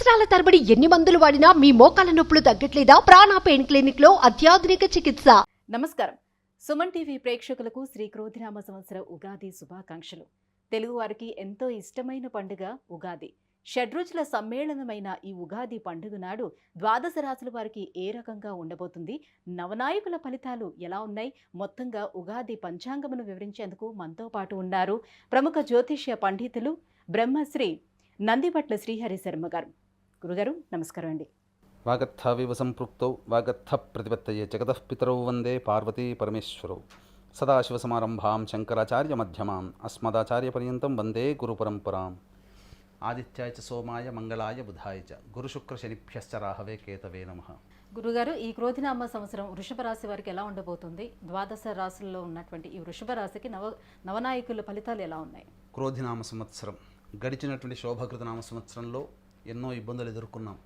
సంవత్సరాల తరబడి ఎన్ని మందులు వాడినా మీ మోకాల నొప్పులు తగ్గట్లేదా? ప్రాణ పెయిన్ క్లినిక్ లో అత్యాధునిక చికిత్స. నమస్కారం. సుమన్ టీవీ ప్రేక్షకులకు శ్రీ క్రోధినామ సంవత్సర ఉగాది శుభాకాంక్షలు. తెలుగు వారికి ఎంతో ఇష్టమైన పండుగ ఉగాది. షడ్రుచుల సమ్మేళనమైన ఈ ఉగాది పండుగ నాడు ద్వాదశ రాశుల వారికి ఏ రకంగా ఉండబోతుంది, నవనాయకుల ఫలితాలు ఎలా ఉన్నాయి, మొత్తంగా ఉగాది పంచాంగమును వివరించేందుకు మనతో పాటు ఉన్నారు ప్రముఖ జ్యోతిష్య పండితులు బ్రహ్మశ్రీ నందిపట్ల శ్రీహరి శర్మ గారు. గురుగారు నమస్కారం అండి. వాగర్థావివ సంపృక్తౌ వాగర్థ ప్రతిపత్తయే జగతః పితరౌ వందే పార్వతీ పరమేశ్వరౌ. సదాశివసమారంభాం శంకరాచార్య మధ్యమాం అస్మదాచార్య పర్యంతం వందే గురు పరంపరాం. ఆదిత్యాయ చ సోమాయ మంగళాయ బుధాయ చ గురుశుక్ర శనిభ్యశ్చ రాహవే కేతవే నమః. గురుగారు, ఈ క్రోధినామ సంవత్సరం వృషభ రాశి వారికి ఎలా ఉండబోతుంది? ద్వాదశ రాశుల్లో ఉన్నటువంటి ఈ వృషభ రాశికి నవనాయకుల ఫలితాలు ఎలా ఉన్నాయి? క్రోధినామ సంవత్సరం గడిచినటువంటి శోభకృతనామ సంవత్సరంలో ఎన్నో ఇబ్బందులు ఎదుర్కొన్నాం.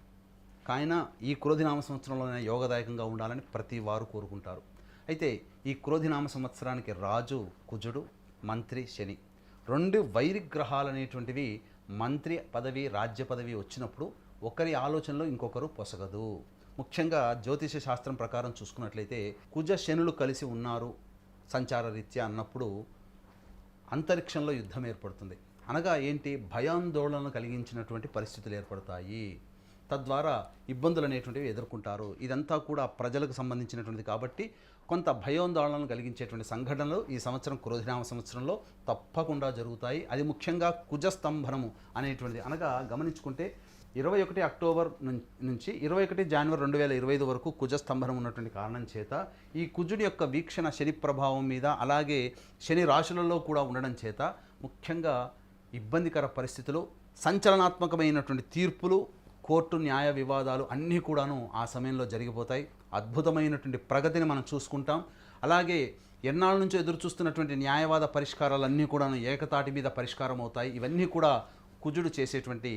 కాయినా ఈ క్రోధినామ సంవత్సరంలోనే యోగదాయకంగా ఉండాలని ప్రతి వారు కోరుకుంటారు. అయితే ఈ క్రోధినామ సంవత్సరానికి రాజు కుజుడు, మంత్రి శని, రెండు వైరిగ్రహాలు అనేటువంటివి మంత్రి పదవి రాజ్య పదవి వచ్చినప్పుడు ఒకరి ఆలోచనలో ఇంకొకరు పొసగదు. ముఖ్యంగా జ్యోతిష శాస్త్రం ప్రకారం చూసుకున్నట్లయితే కుజ శనులు కలిసి ఉన్నారు సంచార రీత్యా అన్నప్పుడు అంతరిక్షంలో యుద్ధం ఏర్పడుతుంది. అనగా ఏంటి? భయాందోళనలు కలిగించినటువంటి పరిస్థితులు ఏర్పడతాయి. తద్వారా ఇబ్బందులు అనేటువంటివి ఎదుర్కొంటారు. ఇదంతా కూడా ప్రజలకు సంబంధించినటువంటిది కాబట్టి కొంత భయాందోళనలు కలిగించేటువంటి సంఘటనలు ఈ సంవత్సరం క్రోధినామ సంవత్సరంలో తప్పకుండా జరుగుతాయి. అది ముఖ్యంగా కుజస్తంభనము అనేటువంటిది. అనగా గమనించుకుంటే 21 అక్టోబర్ నుంచి 21 జనవరి 2025 వరకు కుజస్తంభనం ఉన్నటువంటి కారణం చేత ఈ కుజుడి యొక్క వీక్షణ శని ప్రభావం మీద, అలాగే శని రాశులలో కూడా ఉండడం చేత ముఖ్యంగా ఇబ్బందికర పరిస్థితులు, సంచలనాత్మకమైనటువంటి తీర్పులు, కోర్టు న్యాయ వివాదాలు అన్నీ కూడాను ఆ సమయంలో జరిగిపోతాయి. అద్భుతమైనటువంటి ప్రగతిని మనం చూసుకుంటాం. అలాగే ఎన్నాళ్ళ నుంచో ఎదురు చూస్తున్నటువంటి న్యాయవాద పరిష్కారాలన్నీ కూడాను ఏకతాటి మీద పరిష్కారం అవుతాయి. ఇవన్నీ కూడా కుజుడు చేసేటువంటి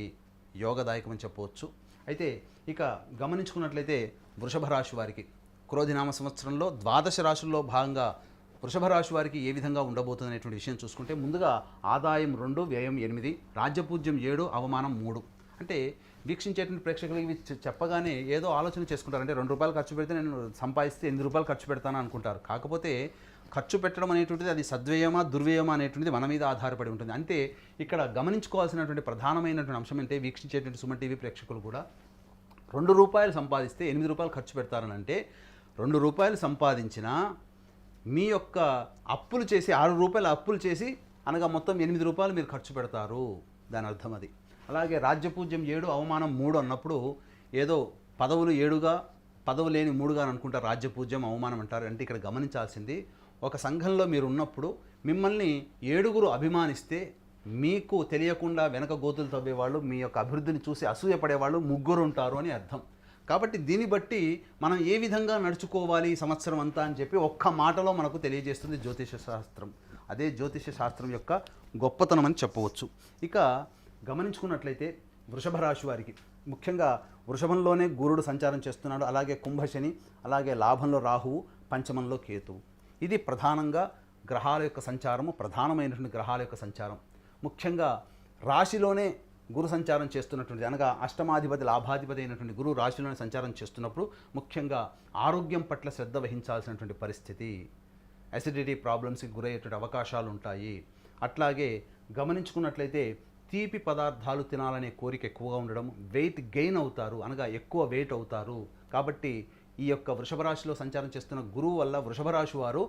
యోగదాయకమని చెప్పవచ్చు. అయితే ఇక గమనించుకున్నట్లయితే వృషభ రాశి వారికి క్రోధినామ సంవత్సరంలో ద్వాదశ రాశుల్లో భాగంగా వృషభ రాశి వారికి ఏ విధంగా ఉండబోతుంది అనేటువంటి విషయం చూసుకుంటే, ముందుగా ఆదాయం 2, వ్యయం 8, రాజ్యపూజ్యం 7, అవమానం 3. అంటే వీక్షించేటువంటి ప్రేక్షకులు ఇవి చెప్పగానే ఏదో ఆలోచన చేసుకుంటారు. అంటే ₹2 ఖర్చు పెడితే నేను సంపాదిస్తే ₹8 ఖర్చు పెడతాను అనుకుంటారు. కాకపోతే ఖర్చు పెట్టడం అనేటువంటిది అది సద్వ్యయమా దుర్వ్యయమా అనేటువంటిది మన మీద ఆధారపడి ఉంటుంది. అంటే ఇక్కడ గమనించుకోవాల్సినటువంటి ప్రధానమైనటువంటి అంశం అంటే, వీక్షించేటువంటి సుమన్ టీవీ ప్రేక్షకులు కూడా ₹2 సంపాదిస్తే ₹8 ఖర్చు పెడతారని అంటే, ₹2 సంపాదించినా మీ యొక్క అప్పులు చేసి ₹6 అప్పులు చేసి అనగా మొత్తం ₹8 మీరు ఖర్చు పెడతారు. దాని అర్థం అది. అలాగే రాజ్యపూజ్యం 7, అవమానం 3 అన్నప్పుడు ఏదో పదవులు 7గా పదవు లేని 3గా అనుకుంటారు. రాజ్యపూజ్యం అవమానం అంటారు. అంటే ఇక్కడ గమనించాల్సింది, ఒక సంఘంలో మీరు ఉన్నప్పుడు మిమ్మల్ని 7 అభిమానిస్తే మీకు తెలియకుండా వెనక గోతులు తవ్వేవాళ్ళు, మీ యొక్క అభివృద్ధిని చూసి అసూయపడేవాళ్ళు 3 ఉంటారు అని అర్థం. కాబట్టి దీన్ని బట్టి మనం ఏ విధంగా నడుచుకోవాలి ఈ సంవత్సరం అంతా అని చెప్పి ఒక్క మాటలో మనకు తెలియజేస్తుంది జ్యోతిష శాస్త్రం. అదే జ్యోతిష శాస్త్రం యొక్క గొప్పతనం అని చెప్పవచ్చు. ఇక గమనించుకున్నట్లయితే వృషభ రాశి వారికి ముఖ్యంగా వృషభంలోనే గురుడు సంచారం చేస్తున్నాడు. అలాగే కుంభశని, అలాగే లాభంలో రాహువు, పంచమంలో కేతువు. ఇది ప్రధానంగా గ్రహాల యొక్క సంచారము, ప్రధానమైనటువంటి గ్రహాల యొక్క సంచారం. ముఖ్యంగా రాశిలోనే గురు సంచారం చేస్తున్నటువంటి, అనగా అష్టమాధిపతి లాభాధిపతి అయినటువంటి గురువు రాశిలోనే సంచారం చేస్తున్నప్పుడు ముఖ్యంగా ఆరోగ్యం పట్ల శ్రద్ధ వహించాల్సినటువంటి పరిస్థితి, అసిడిటీ ప్రాబ్లమ్స్కి గురయ్యేటువంటి అవకాశాలు ఉంటాయి. అట్లాగే గమనించుకున్నట్లయితే తీపి పదార్థాలు తినాలనే కోరిక ఎక్కువగా ఉండడం, వెయిట్ గెయిన్ అవుతారు, అనగా ఎక్కువ వెయిట్ అవుతారు. కాబట్టి ఈ యొక్క వృషభ రాశిలో సంచారం చేస్తున్న గురువు వల్ల వృషభ రాశి వారు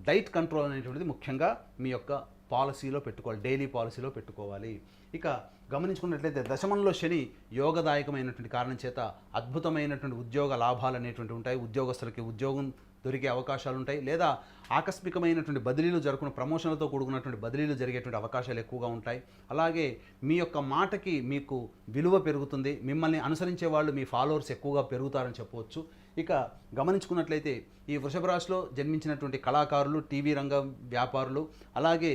డైట్ కంట్రోల్ అనేటువంటిది ముఖ్యంగా మీ యొక్క పాలసీలో పెట్టుకోవాలి, డైలీ పాలసీలో పెట్టుకోవాలి. ఇక గమనించుకున్నట్లయితే దశమంలో శని యోగదాయకమైనటువంటి కారణం చేత అద్భుతమైనటువంటి ఉద్యోగ లాభాలు అనేటువంటి ఉంటాయి. ఉద్యోగస్తులకి ఉద్యోగం దొరికే అవకాశాలు ఉంటాయి. లేదా ఆకస్మికమైనటువంటి బదిలీలు జరుగుతున్న ప్రమోషన్లతో కూడుకున్నటువంటి బదిలీలు జరిగేటువంటి అవకాశాలు ఎక్కువగా ఉంటాయి. అలాగే మీ యొక్క మాటకి మీకు విలువ పెరుగుతుంది. మిమ్మల్ని అనుసరించే వాళ్ళు, మీ ఫాలోవర్స్ ఎక్కువగా పెరుగుతారని చెప్పవచ్చు. ఇక గమనించుకున్నట్లయితే ఈ వృషభ రాశిలో జన్మించినటువంటి కళాకారులు, టీవీ రంగం వ్యాపారులు, అలాగే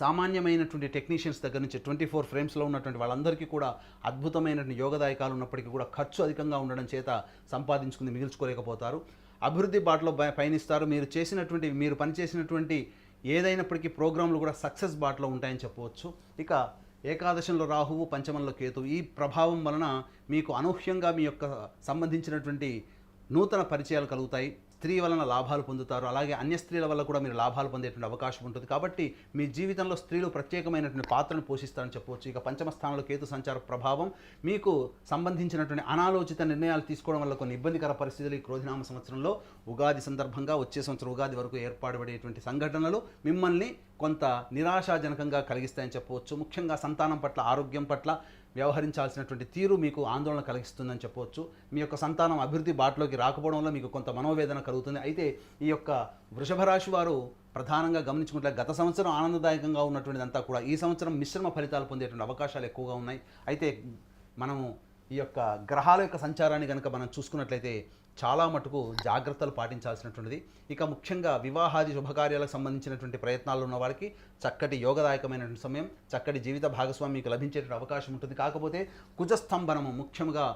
సామాన్యమైనటువంటి టెక్నీషియన్స్ దగ్గర నుంచి 24 ఫ్రేమ్స్లో ఉన్నటువంటి వాళ్ళందరికీ కూడా అద్భుతమైనటువంటి యోగదాయకాలు ఉన్నప్పటికీ కూడా ఖర్చు అధికంగా ఉండడం చేత సంపాదించుకుని మిగిల్చుకోలేకపోతారు. అభివృద్ధి బాటలో పయనిస్తారు. మీరు పనిచేసినటువంటి ఏదైనప్పటికీ ప్రోగ్రాంలు కూడా సక్సెస్ బాటలో ఉంటాయని చెప్పవచ్చు. ఇక ఏకాదశంలో రాహువు, పంచమంలో కేతువు. ఈ ప్రభావం వలన మీకు అనూహ్యంగా మీ యొక్క సంబంధించినటువంటి నూతన పరిచయాలు కలుగుతాయి. స్త్రీ వలన లాభాలు పొందుతారు. అలాగే అన్య స్త్రీల వల్ల కూడా మీరు లాభాలు పొందేటువంటి అవకాశం ఉంటుంది. కాబట్టి మీ జీవితంలో స్త్రీలు ప్రత్యేకమైనటువంటి పాత్రను పోషిస్తారని చెప్పవచ్చు. ఇక పంచమ స్థానంలో కేతు సంచార ప్రభావం మీకు సంబంధించినటువంటి అనాలోచిత నిర్ణయాలు తీసుకోవడం వల్ల కొన్ని ఇబ్బందికర పరిస్థితులు ఈ క్రోధినామ సంవత్సరంలో ఉగాది సందర్భంగా వచ్చే సంవత్సరం ఉగాది వరకు ఏర్పాటుపడేటువంటి సంఘటనలు మిమ్మల్ని కొంత నిరాశాజనకంగా కలిగిస్తాయని చెప్పవచ్చు. ముఖ్యంగా సంతానం పట్ల, ఆరోగ్యం పట్ల వ్యవహరించాల్సినటువంటి తీరు మీకు ఆందోళన కలిగిస్తుందని చెప్పవచ్చు. మీ యొక్క సంతానం అభివృద్ధి బాటలోకి రాకపోవడం వల్ల మీకు కొంత మనోవేదన కలుగుతుంది. అయితే ఈ యొక్క వృషభ రాశి వారు ప్రధానంగా గమనించుకుంటే గత సంవత్సరం ఆనందదాయకంగా ఉన్నటువంటిదంతా కూడా ఈ సంవత్సరం మిశ్రమ ఫలితాలు పొందేటువంటి అవకాశాలు ఎక్కువగా ఉన్నాయి. అయితే మనము ఈ యొక్క గ్రహాల యొక్క సంచారాన్ని కనుక మనం చూసుకున్నట్లయితే చాలా మటుకు జాగ్రత్తలు పాటించాల్సినటువంటిది. ఇక ముఖ్యంగా వివాహాది శుభకార్యాలకు సంబంధించినటువంటి ప్రయత్నాలు ఉన్న వారికి చక్కటి యోగదాయకమైనటువంటి సమయం, చక్కటి జీవిత భాగస్వామి మీకు లభించేటువంటి అవకాశం ఉంటుంది. కాకపోతే కుజస్తంభనము ముఖ్యంగా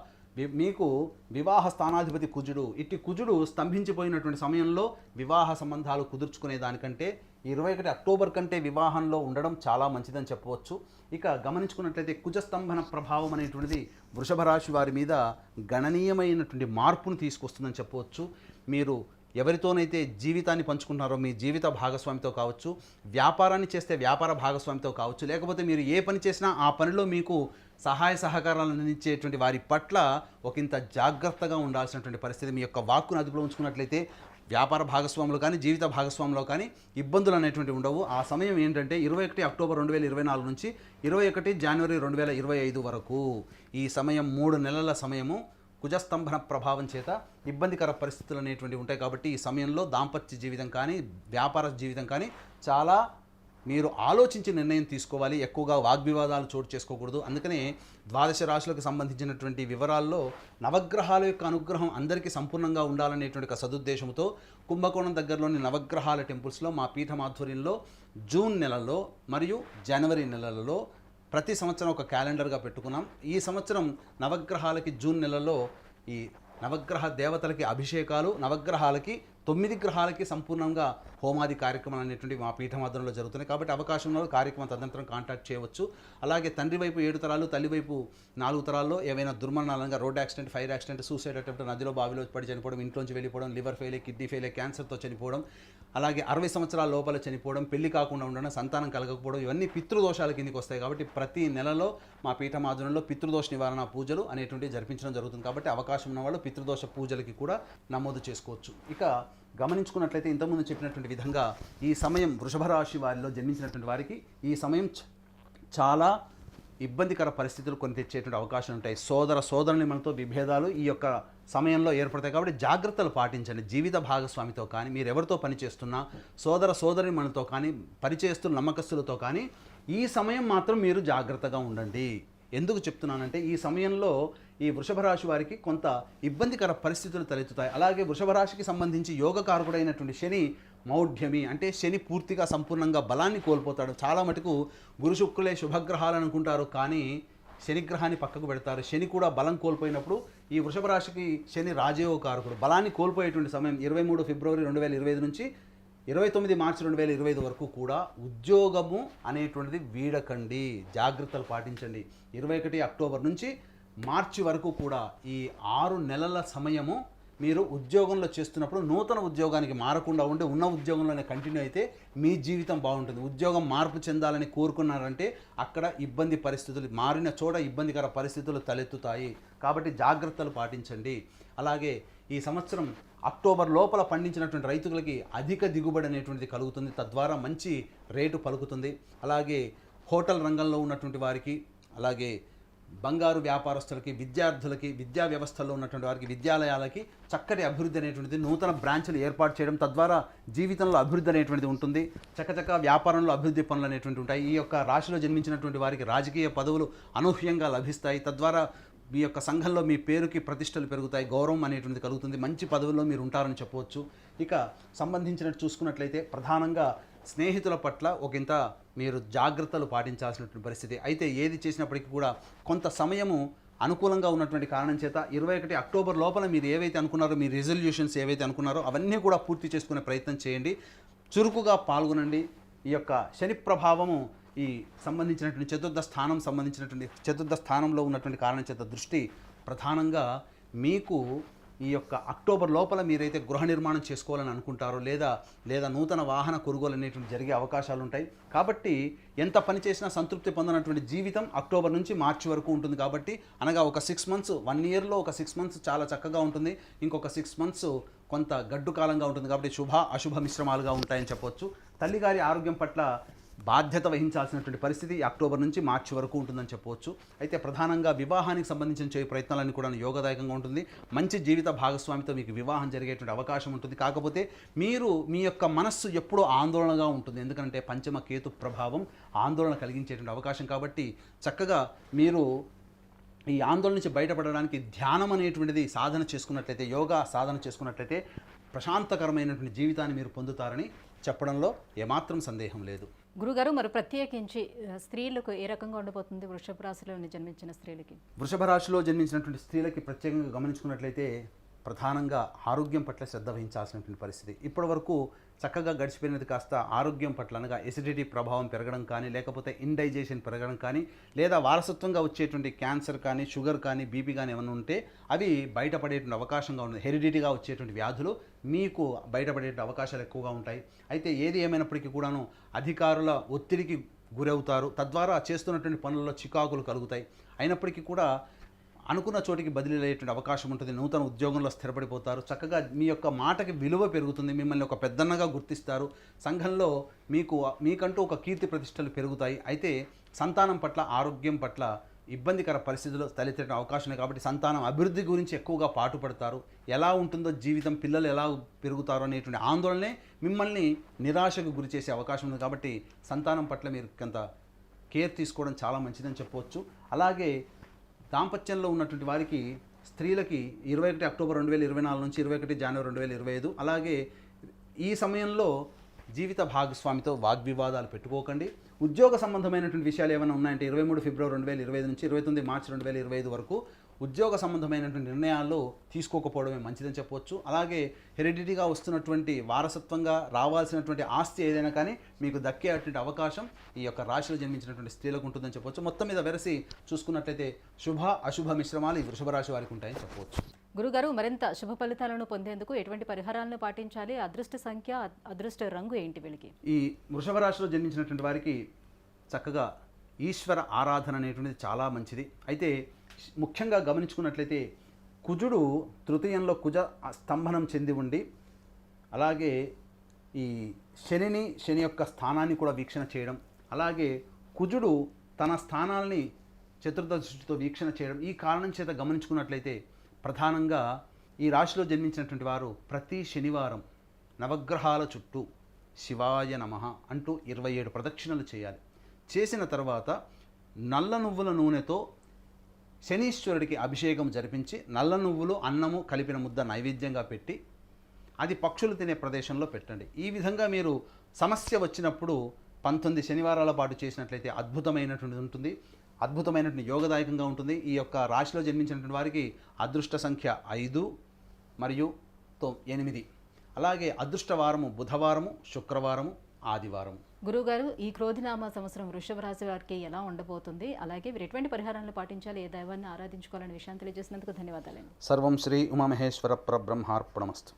మీకు వివాహ స్థానాధిపతి కుజుడు, ఇట్టి కుజుడు స్తంభించిపోయినటువంటి సమయంలో వివాహ సంబంధాలు కుదుర్చుకునే దానికంటే 21 అక్టోబర్ కంటే వివాహంలో ఉండడం చాలా మంచిదని చెప్పవచ్చు. ఇక గమనించుకున్నట్లయితే కుజస్తంభన ప్రభావం అనేటువంటిది వృషభ రాశి వారి మీద గణనీయమైనటువంటి మార్పును తీసుకొస్తుందని చెప్పవచ్చు. మీరు ఎవరితోనైతే జీవితాన్ని పంచుకుంటున్నారో మీ జీవిత భాగస్వామితో కావచ్చు, వ్యాపారాన్ని చేస్తే వ్యాపార భాగస్వామితో కావచ్చు, లేకపోతే మీరు ఏ పని చేసినా ఆ పనిలో మీకు సహాయ సహకారాలు అందించేటువంటి వారి పట్ల ఒకంత జాగ్రత్తగా ఉండాల్సినటువంటి పరిస్థితి. మీ యొక్క వాక్కును అదుపులో ఉంచుకున్నట్లయితే వ్యాపార భాగస్వాములు కానీ జీవిత భాగస్వాములో కానీ ఇబ్బందులు అనేటువంటివి ఉండవు. ఆ సమయం ఏంటంటే 21 అక్టోబర్ 2024 నుంచి 21 జనవరి 2025 వరకు ఈ సమయం 3 నెలల సమయము కుజస్తంభన ప్రభావం చేత ఇబ్బందికర పరిస్థితులు అనేటువంటివి ఉంటాయి. కాబట్టి ఈ సమయంలో దాంపత్య జీవితం కానీ వ్యాపార జీవితం కానీ చాలా మీరు ఆలోచించి నిర్ణయం తీసుకోవాలి. ఎక్కువగా వాగ్వివాదాలు చోటు చేసుకోకూడదు. అందుకనే ద్వాదశ రాశులకు సంబంధించినటువంటి వివరాల్లో నవగ్రహాల యొక్క అనుగ్రహం అందరికీ సంపూర్ణంగా ఉండాలనేటువంటి ఒక సదుద్దేశంతో కుంభకోణం దగ్గరలోని నవగ్రహాల టెంపుల్స్లో మా పీఠం ఆధ్వర్యంలో జూన్ నెలలో మరియు జనవరి నెలలలో ప్రతి సంవత్సరం ఒక క్యాలెండర్గా పెట్టుకున్నాం. ఈ సంవత్సరం నవగ్రహాలకి జూన్ నెలలో ఈ నవగ్రహ దేవతలకి అభిషేకాలు, నవగ్రహాలకి 9 గ్రహాలకి సంపూర్ణంగా హోమాది కార్యక్రమాలు అనేటువంటి మా పీఠమాధ్వర్యంలో జరుగుతున్నాయి. కాబట్టి అవకాశంలో కార్యక్రమం తదనంతరం కాంటాక్ట్ చేయవచ్చు. అలాగే తండ్రి వైపు 7 తరాలు, తల్లి వైపు 4 తరాల్లో ఏవైనా దుర్మరణాలంగా road accident, fire accident, suicide attempt, నదిలో బావిలో పడి చనిపోవడం, ఇంట్లోంచి వెళ్ళిపోవడం, లివర్ ఫెయిల్, కిడ్నీ ఫెయిల్, క్యాన్సర్తో చనిపోవడం, అలాగే 60 సంవత్సరాల లోపల చనిపోవడం, పెళ్లి కాకుండా ఉండడం, సంతానం కలగకపోవడం, ఇవన్నీ పితృదోషాల కిందకి వస్తాయి. కాబట్టి ప్రతి నెలలో మా పీఠమాధ్వర్యంలో పితృదోష నివారణ పూజలు అనేటువంటివి జరిపించడం జరుగుతుంది. కాబట్టి అవకాశం ఉన్న వాళ్ళు పితృదోష పూజలకి కూడా నమోదు చేసుకోవచ్చు. ఇక గమనించుకున్నట్లయితే ఇంతకుముందు చెప్పినటువంటి విధంగా ఈ సమయం వృషభ రాశి వారిలో జన్మించినటువంటి వారికి ఈ సమయం చాలా ఇబ్బందికర పరిస్థితులు కొని తెచ్చేటువంటి అవకాశాలు ఉంటాయి. సోదరుని మనతో విభేదాలు ఈ యొక్క సమయంలో ఏర్పడతాయి. కాబట్టి జాగ్రత్తలు పాటించండి. జీవిత భాగస్వామితో కానీ, మీరు ఎవరితో పనిచేస్తున్నా సోదరి మనతో కానీ, పరిచయస్తులు నమ్మకస్తులతో కానీ ఈ సమయం మాత్రం మీరు జాగ్రత్తగా ఉండండి. ఎందుకు చెప్తున్నానంటే ఈ సమయంలో ఈ వృషభ రాశి వారికి కొంత ఇబ్బందికర పరిస్థితులు తలెత్తుతాయి. అలాగే వృషభ రాశికి సంబంధించి యోగకారకుడైనటువంటి శని మౌఢ్యమి, అంటే శని పూర్తిగా సంపూర్ణంగా బలాన్ని కోల్పోతాడు. చాలా మటుకు గురు శుక్రులే శుభగ్రహాలు అనుకుంటారు, కానీ శనిగ్రహాన్ని పక్కకు పెడతారు. శని కూడా బలం కోల్పోయినప్పుడు ఈ వృషభ రాశికి శని రాజయోగకారకుడు. బలాన్ని కోల్పోయేటువంటి సమయం 23 ఫిబ్రవరి 2025 నుంచి 29 మార్చి 2025 వరకు కూడా ఉద్యోగము అనేటువంటిది వీడకండి, జాగ్రత్తలు పాటించండి. 21 అక్టోబర్ నుంచి మార్చి వరకు కూడా ఈ 6 నెలల సమయము మీరు ఉద్యోగంలో చేస్తున్నప్పుడు నూతన ఉద్యోగానికి మారకుండా ఉంటే ఉన్న ఉద్యోగంలోనే కంటిన్యూ అయితే మీ జీవితం బాగుంటుంది. ఉద్యోగం మార్పు చెందాలని కోరుకున్నారంటే అక్కడ ఇబ్బంది పరిస్థితులు, మారిన చోట ఇబ్బందికర పరిస్థితులు తలెత్తుతాయి. కాబట్టి జాగ్రత్తలు పాటించండి. అలాగే ఈ సంవత్సరం అక్టోబర్ లోపల పండించినటువంటి రైతులకి అధిక దిగుబడి అనేటువంటిది కలుగుతుంది. తద్వారా మంచి రేటు పలుకుతుంది. అలాగే హోటల్ రంగంలో ఉన్నటువంటి వారికి, అలాగే బంగారు వ్యాపారస్తులకి, విద్యార్థులకి, విద్యా వ్యవస్థలో ఉన్నటువంటి వారికి, విద్యాలయాలకి చక్కటి అభివృద్ధి అనేటువంటిది, నూతన బ్రాంచ్లు ఏర్పాటు చేయడం, తద్వారా జీవితంలో అభివృద్ధి అనేటువంటిది ఉంటుంది. చక్కచక్క వ్యాపారంలో అభివృద్ధి పనులు అనేటువంటివి ఉంటాయి. ఈ యొక్క రాశిలో జన్మించినటువంటి వారికి రాజకీయ పదవులు అనూహ్యంగా లభిస్తాయి. తద్వారా మీ యొక్క సంఘంలో మీ పేరుకి ప్రతిష్టలు పెరుగుతాయి, గౌరవం అనేటువంటిది కలుగుతుంది, మంచి పదవుల్లో మీరు ఉంటారని చెప్పవచ్చు. ఇక సంబంధించినట్టు చూసుకున్నట్లయితే ప్రధానంగా స్నేహితుల పట్ల ఒకంత మీరు జాగ్రత్తలు పాటించాల్సినటువంటి పరిస్థితి. అయితే ఏది చేసినప్పటికీ కూడా కొంత సమయము అనుకూలంగా ఉన్నటువంటి కారణం చేత 21 అక్టోబర్ లోపల మీరు ఏవైతే అనుకున్నారో, మీ రిజల్యూషన్స్ ఏవైతే అనుకున్నారో అవన్నీ కూడా పూర్తి చేసుకునే ప్రయత్నం చేయండి. చురుకుగా పాల్గొనండి. ఈ యొక్క శని ప్రభావము ఈ సంబంధించినటువంటి చతుర్థ స్థానంలో ఉన్నటువంటి కారణం చేత దృష్టి ప్రధానంగా మీకు ఈ యొక్క అక్టోబర్ లోపల మీరైతే గృహ నిర్మాణం చేసుకోవాలని అనుకుంటారో లేదా నూతన వాహన కొనుగోలు అనేటువంటి జరిగే అవకాశాలు ఉంటాయి. కాబట్టి ఎంత పని చేసినా సంతృప్తి పొందనటువంటి జీవితం అక్టోబర్ నుంచి మార్చి వరకు ఉంటుంది. కాబట్టి అనగా ఒక 6 మంత్స్, 1 ఇయర్లో ఒక 6 మంత్స్ చాలా చక్కగా ఉంటుంది, ఇంకొక 6 మంత్స్ కొంత గడ్డు కాలంగా ఉంటుంది. కాబట్టి శుభ అశుభ మిశ్రమాలుగా ఉంటాయని చెప్పొచ్చు. తల్లిగారి ఆరోగ్యం పట్ల బాధ్యత వహించాల్సినటువంటి పరిస్థితి అక్టోబర్ నుంచి మార్చి వరకు ఉంటుందని చెప్పవచ్చు. అయితే ప్రధానంగా వివాహానికి సంబంధించిన చేయ ప్రయత్నాలన్నీ కూడా యోగదాయకంగా ఉంటుంది. మంచి జీవిత భాగస్వామితో మీకు వివాహం జరిగేటువంటి అవకాశం ఉంటుంది. కాకపోతే మీరు మీ యొక్క మనస్సు ఎప్పుడూ ఆందోళనగా ఉంటుంది. ఎందుకంటే పంచమ కేతు ప్రభావం ఆందోళన కలిగించేటువంటి అవకాశం. కాబట్టి చక్కగా మీరు ఈ ఆందోళన నుంచి బయటపడడానికి ధ్యానం అనేటువంటిది సాధన చేసుకున్నట్లయితే, యోగా సాధన చేసుకున్నట్లయితే ప్రశాంతకరమైనటువంటి జీవితాన్ని మీరు పొందుతారని చెప్పడంలో ఏమాత్రం సందేహం లేదు. గురుగారు, మరి ప్రత్యేకించి స్త్రీలకు ఏ రకంగా ఉండబోతుంది వృషభ రాశిలో జన్మించిన స్త్రీలకి? వృషభ రాశిలో జన్మించినటువంటి స్త్రీలకి ప్రత్యేకంగా గమనించుకున్నట్లయితే ప్రధానంగా ఆరోగ్యం పట్ల శ్రద్ధ వహించాల్సినటువంటి పరిస్థితి. ఇప్పటి వరకు చక్కగా గడిచిపోయినది కాస్త ఆరోగ్యం పట్ల అనగా ఎసిడిటీ ప్రభావం పెరగడం కానీ, లేకపోతే ఇండైజెషన్ పెరగడం కానీ, లేదా వారసత్వంగా వచ్చేటువంటి క్యాన్సర్ కానీ, షుగర్ కానీ, బీపీ కానీ ఏమైనా ఉంటే అవి బయటపడేటువంటి అవకాశంగా ఉంది. హెరిడిటీగా వచ్చేటువంటి వ్యాధులు మీకు బయటపడేటువంటి అవకాశాలు ఎక్కువగా ఉంటాయి. అయితే ఏది ఏమైనప్పటికీ కూడాను అధికారుల ఒత్తిడికి గురవుతారు. తద్వారా చేస్తున్నటువంటి పనుల్లో చికాకులు కలుగుతాయి. అయినప్పటికీ కూడా అనుకున్న చోటికి బదిలీ అయ్యేటువంటి అవకాశం ఉంటుంది. నూతన ఉద్యోగంలో స్థిరపడిపోతారు. చక్కగా మీ యొక్క మాటకి విలువ పెరుగుతుంది. మిమ్మల్ని ఒక పెద్దన్నగా గుర్తిస్తారు. సంఘంలో మీకంటూ ఒక కీర్తి ప్రతిష్టలు పెరుగుతాయి. అయితే సంతానం పట్ల, ఆరోగ్యం పట్ల ఇబ్బందికర పరిస్థితులు తలెత్తే అవకాశం. కాబట్టి సంతానం అభివృద్ధి గురించి ఎక్కువగా పాటుపడతారు. ఎలా ఉంటుందో జీవితం, పిల్లలు ఎలా పెరుగుతారో అనేటువంటి ఆందోళనే మిమ్మల్ని నిరాశకు గురి చేసే అవకాశం ఉంది. కాబట్టి సంతానం పట్ల మీరు కొంత కేర్ తీసుకోవడం చాలా మంచిదని చెప్పవచ్చు. అలాగే దాంపత్యంలో ఉన్నటువంటి వారికి, స్త్రీలకి 21 అక్టోబర్ 2024 నుంచి 21 జనవరి 2025, అలాగే ఈ సమయంలో జీవిత భాగస్వామితో వాగ్వివాదాలు పెట్టుకోకండి. ఉద్యోగ సంబంధమైనటువంటి విషయాలు ఏమైనా ఉన్నాయంటే 23 ఫిబ్రవరి 2025 నుంచి 29 మార్చి 2025 వరకు ఉద్యోగ సంబంధమైనటువంటి నిర్ణయాలు తీసుకోకపోవడమే మంచిదని చెప్పవచ్చు. అలాగే హెరిడిటీగా వస్తున్నటువంటి వారసత్వంగా రావాల్సినటువంటి ఆస్తి ఏదైనా కానీ మీకు దక్కేటువంటి అవకాశం ఈ యొక్క రాశిలో జన్మించినటువంటి స్త్రీలకు ఉంటుందని చెప్పవచ్చు. మొత్తం మీద వెరసి చూసుకున్నట్లయితే శుభ అశుభ మిశ్రమాలు ఈ వృషభ రాశి వారికి ఉంటాయని చెప్పవచ్చు. గురుగారు, మరింత శుభ ఫలితాలను పొందేందుకు ఎటువంటి పరిహారాలను పాటించాలి? అదృష్ట సంఖ్య, అదృష్ట రంగు ఏంటి వీళ్ళకి? ఈ వృషభ రాశిలో జన్మించినటువంటి వారికి చక్కగా ఈశ్వర ఆరాధన అనేటువంటిది చాలా మంచిది. అయితే ముఖ్యంగా గమనించుకున్నట్లయితే కుజుడు తృతీయంలో కుజ స్తంభనం చెంది ఉండి, అలాగే ఈ శని యొక్క స్థానాన్ని కూడా వీక్షణ చేయడం, అలాగే కుజుడు తన స్థానాల్ని చతుర్థ దృష్టితో వీక్షణ చేయడం, ఈ కారణం చేత గమనించుకున్నట్లయితే ప్రధానంగా ఈ రాశిలో జన్మించినటువంటి వారు ప్రతి శనివారం నవగ్రహాల చుట్టూ శివాయ నమః అంటూ 27 ప్రదక్షిణలు చేయాలి. చేసిన తర్వాత నల్ల నువ్వుల నూనెతో శనీశ్వరుడికి అభిషేకం జరిపించి నల్ల నువ్వులు, అన్నము కలిపిన ముద్ద నైవేద్యంగా పెట్టి అది పక్షులు తినే ప్రదేశంలో పెట్టండి. ఈ విధంగా మీరు సమస్య వచ్చినప్పుడు 19 శనివారాల పాటు చేసినట్లయితే అద్భుతమైనటువంటి ఉంటుంది. అద్భుతమైనటువంటి యోగదాయకంగా ఉంటుంది. ఈ యొక్క రాశిలో జన్మించినటువంటి వారికి అదృష్ట సంఖ్య 5 మరియు 8. అలాగే అదృష్టవారము బుధవారము, శుక్రవారము, ఆదివారం. గురుగారు, ఈ క్రోధినామ సంవత్సరం వృషభ రాశి వారికి ఎలా ఉండబోతుంది? అలాగే మీరు ఎటువంటి పరిహారాలను పాటించాలి, ఏ దైవాన్ని ఆరాధించుకోవాలనే విషయాన్ని తెలియజేసినందుకు ధన్యవాదాలండి. సర్వం శ్రీ ఉమామహేశ్వర పరబ్రహ్మార్పణమస్తు.